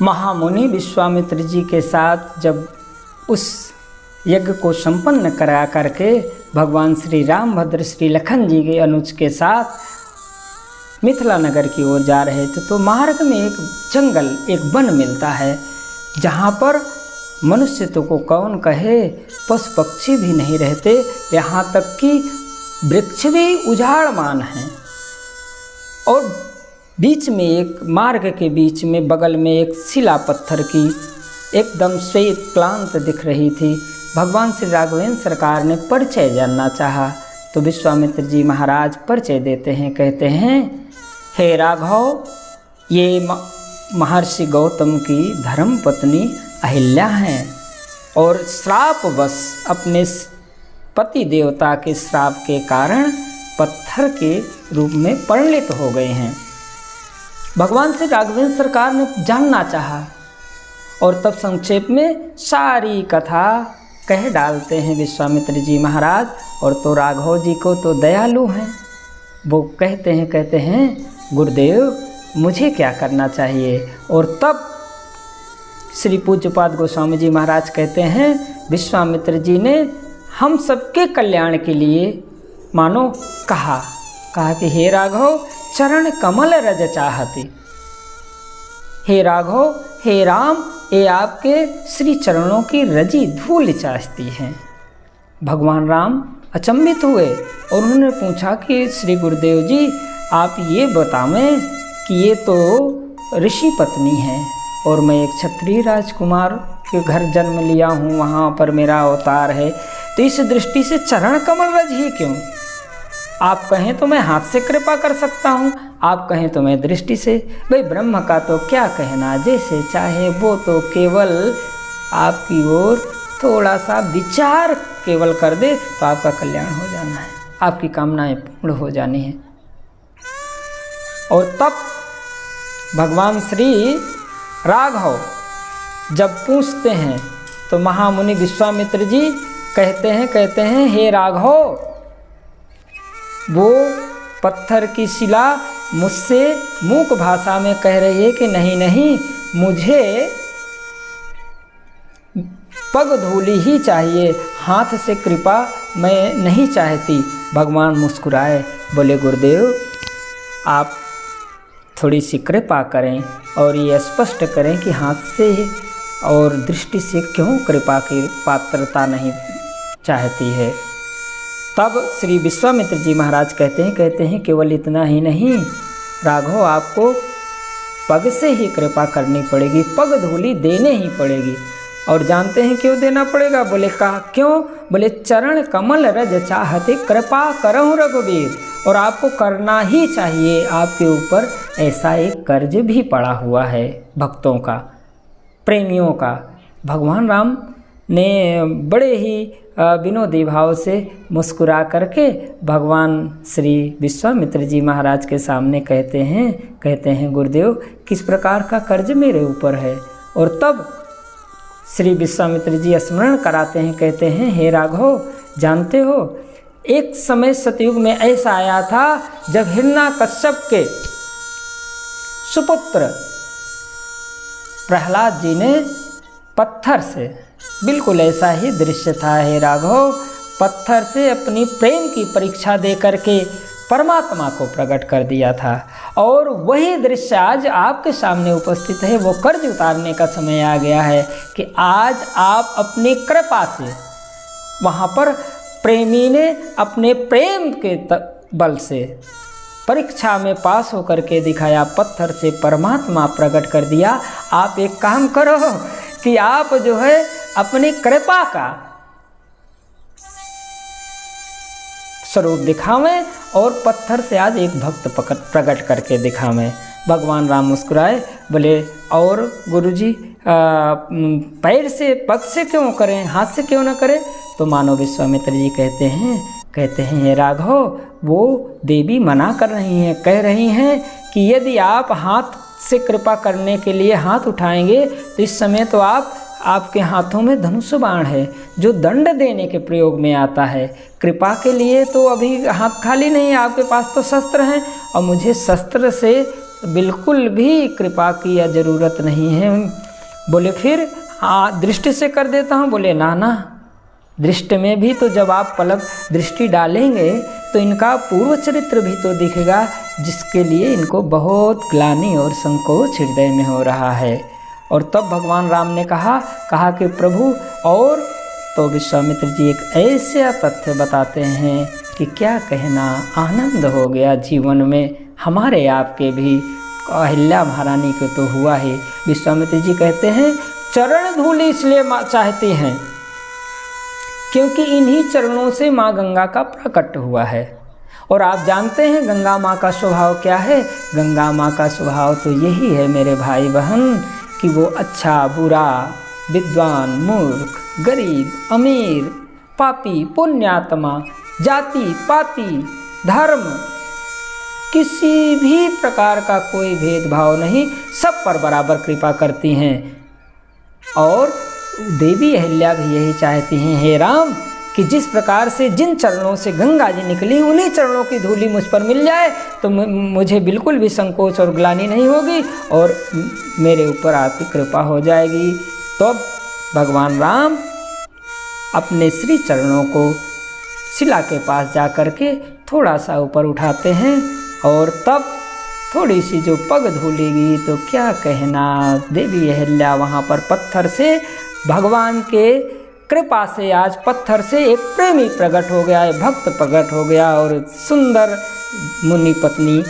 महामुनि विश्वामित्र जी के साथ जब उस यज्ञ को संपन्न करा करके भगवान श्री रामभद्र श्री लखन जी के अनुज के साथ मिथिला नगर की ओर जा रहे थे तो मार्ग में एक जंगल, एक वन मिलता है जहाँ पर मनुष्य तो को कौन कहे, पशु पक्षी भी नहीं रहते, यहाँ तक कि वृक्ष भी उजाड़मान हैं। और बीच में एक मार्ग के बीच में बगल में एक शिला पत्थर की एकदम श्वेत क्लांत दिख रही थी। भगवान श्री राघवेंद्र सरकार ने परिचय जानना चाहा तो विश्वामित्र जी महाराज परिचय देते हैं, कहते हैं, हे राघव, ये महर्षि गौतम की धर्म पत्नी अहिल्या हैं और श्रापवश अपने पति देवता के श्राप के कारण पत्थर के रूप में परिणित हो गए हैं। भगवान श्री राघवेंद्र सरकार ने जानना चाहा और तब संक्षेप में सारी कथा कह डालते हैं विश्वामित्र जी महाराज। और तो राघव जी को तो दयालु हैं, वो कहते हैं गुरुदेव मुझे क्या करना चाहिए। और तब श्री पूज्यपाद गोस्वामी जी महाराज कहते हैं विश्वामित्र जी ने हम सबके कल्याण के लिए मानो कहा कि हे राघव चरण कमल रज चाहती, हे राघव, हे राम, ये आपके श्री चरणों की रजी धूल चाहती हैं। भगवान राम अचंभित हुए और उन्होंने पूछा कि श्री गुरुदेव जी आप ये बतावें कि ये तो ऋषि पत्नी है और मैं एक क्षत्रिय राजकुमार के घर जन्म लिया हूँ, वहाँ पर मेरा अवतार है, तो इस दृष्टि से चरण कमल रज ही क्यों? आप कहें तो मैं हाथ से कृपा कर सकता हूँ, आप कहें तो मैं दृष्टि से। भाई ब्रह्म का तो क्या कहना, जैसे चाहे वो तो केवल आपकी ओर थोड़ा सा विचार केवल कर दे तो आपका कल्याण हो जाना है, आपकी कामनाएं पूर्ण हो जानी है। और तब भगवान श्री राघव जब पूछते हैं तो महामुनि विश्वामित्र जी कहते हैं हे राघव, वो पत्थर की शिला मुझसे मूक भाषा में कह रही है कि नहीं, मुझे पग धूली ही चाहिए, हाथ से कृपा मैं नहीं चाहती। भगवान मुस्कुराए, बोले गुरुदेव आप थोड़ी सी कृपा करें और ये स्पष्ट करें कि हाथ से और दृष्टि से क्यों कृपा की पात्रता नहीं चाहती है। तब श्री विश्वामित्र जी महाराज कहते हैं केवल इतना ही नहीं राघव, आपको पग से ही कृपा करनी पड़ेगी, पग धूली देने ही पड़ेगी। और जानते हैं क्यों देना पड़ेगा? बोले कहा क्यों? बोले चरण कमल रज चाहते कृपा करहु रघुवीर, और आपको करना ही चाहिए। आपके ऊपर ऐसा एक कर्ज भी पड़ा हुआ है भक्तों का, प्रेमियों का। भगवान राम ने बड़े ही विनोदी भाव से मुस्कुरा करके भगवान श्री विश्वामित्र जी महाराज के सामने कहते हैं गुरुदेव किस प्रकार का कर्ज मेरे ऊपर है। और तब श्री विश्वामित्र जी स्मरण कराते हैं, कहते हैं हे राघव, जानते हो एक समय सतयुग में ऐसा आया था जब हिरण्याकश्यप के सुपुत्र प्रहलाद जी ने पत्थर से, बिल्कुल ऐसा ही दृश्य था हे राघव, पत्थर से अपनी प्रेम की परीक्षा दे करके परमात्मा को प्रकट कर दिया था। और वही दृश्य आज आपके सामने उपस्थित है। वो कर्ज उतारने का समय आ गया है कि आज आप अपनी कृपा से, वहाँ पर प्रेमी ने अपने प्रेम के बल से परीक्षा में पास होकर के दिखाया, पत्थर से परमात्मा प्रकट कर दिया। आप एक काम करो कि आप जो है अपनी कृपा का स्वरूप दिखावें और पत्थर से आज एक भक्त प्रकट करके दिखावें। भगवान राम मुस्कुराए, बोले और गुरुजी पैर से, पग से क्यों करें, हाथ से क्यों ना करें? तो मानो विश्वामित्र जी कहते हैं हे राघव, वो देवी मना कर रही हैं, कह रही हैं कि यदि आप हाथ से कृपा करने के लिए हाथ उठाएंगे तो इस समय तो आपके हाथों में धनुष बाण है जो दंड देने के प्रयोग में आता है। कृपा के लिए तो अभी हाथ खाली नहीं है, आपके पास तो शस्त्र हैं और मुझे शस्त्र से बिल्कुल भी कृपा की या ज़रूरत नहीं है। बोले फिर दृष्टि से कर देता हूँ। बोले ना, दृष्टि में भी तो जब आप पलक दृष्टि डालेंगे तो इनका पूर्व चरित्र भी तो दिखेगा, जिसके लिए इनको बहुत ग्लानि और संकोच हृदय में हो रहा है। और तब भगवान राम ने कहा कि प्रभु, और तो विश्वामित्र जी एक ऐसा तथ्य बताते हैं कि क्या कहना, आनंद हो गया जीवन में, हमारे आपके भी, अहिल्या महारानी को तो हुआ ही। विश्वामित्र जी कहते हैं चरण धूलि इसलिए चाहती हैं क्योंकि इन्हीं चरणों से माँ गंगा का प्रकट हुआ है। और आप जानते हैं गंगा माँ का स्वभाव क्या है। गंगा माँ का स्वभाव तो यही है मेरे भाई बहन कि वो अच्छा बुरा, विद्वान मूर्ख, गरीब अमीर, पापी पुण्यात्मा, जाति पाति, धर्म, किसी भी प्रकार का कोई भेदभाव नहीं, सब पर बराबर कृपा करती हैं। और देवी अहिल्या भी यही चाहती हैं, हे राम, कि जिस प्रकार से जिन चरणों से गंगा जी निकली उन्हीं चरणों की धूलि मुझ पर मिल जाए तो मुझे बिल्कुल भी संकोच और ग्लानि नहीं होगी और मेरे ऊपर आपकी कृपा हो जाएगी। तो भगवान राम अपने श्री चरणों को शिला के पास जा कर के थोड़ा सा ऊपर उठाते हैं और तब थोड़ी सी जो पग धूलेगी तो क्या कहना, देवी अहिल्या वहाँ पर पत्थर से, भगवान के कृपा से आज पत्थर से एक प्रेमी प्रकट हो गया है, भक्त प्रकट हो गया और सुंदर मुनि पत्नी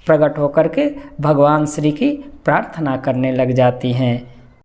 प्रकट होकर के भगवान श्री की प्रार्थना करने लग जाती हैं।